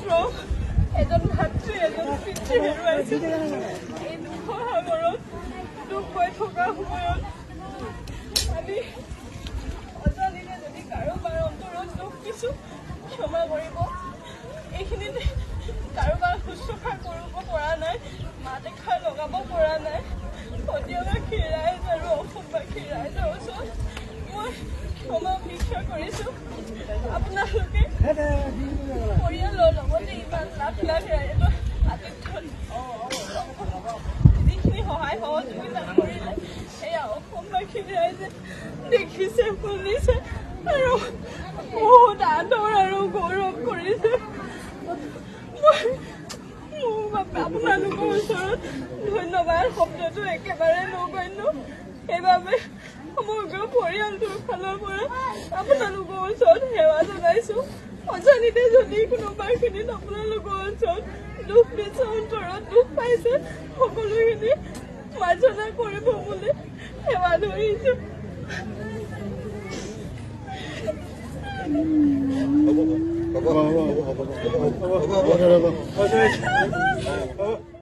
পুত্ৰ এজন ভাতৃ এজন পিতৃ হেৰুৱাইছে। এই দুখৰ সাগৰত দুখ হৈ থকা সময়ত আমি অজানিতে যদি কাৰোবাৰ অন্তৰত দুখ দিছো ক্ষমা কৰিব। এইখিনিতে কাৰোবাৰ শুশ্ৰূষা কৰিব পৰা নাই, মাত এষাৰ লগাব পৰা নাই। সতীয়াবাসী ৰাইজ আৰু অসমবাসী ৰাইজৰ ওচৰত মই ক্ষমা ভিক্ষা কৰিছো। আপোনালোকে পৰিয়ালৰ লগতে ইমান লাখ লাখ ৰাইজৰ আতিথ্যত যিখিনি সহায় সহযোগিতা কৰিলে সেয়া অসমবাসী ৰাইজে দেখিছে, শুনিছে আৰু বহুত আদৰ আৰু গৌৰৱ কৰিছে। আপোনালোকৰ ওচৰত ধন্যবাদ শব্দটো একেবাৰে নগণ্য। সেইবাবে সমগ্ৰ পৰিয়ালটোৰ ফালৰ পৰা আপোনালোকৰ ওচৰত সেৱা জনাইছো। অজানিতে যদি কোনোবাখিনিত আপোনালোকৰ ওচৰত দুখ দিছে, অন্তৰত দুখ পাইছে, সকলোখিনি মাৰ্জনা কৰিব বুলি সেৱা ধৰিছো। হ'ব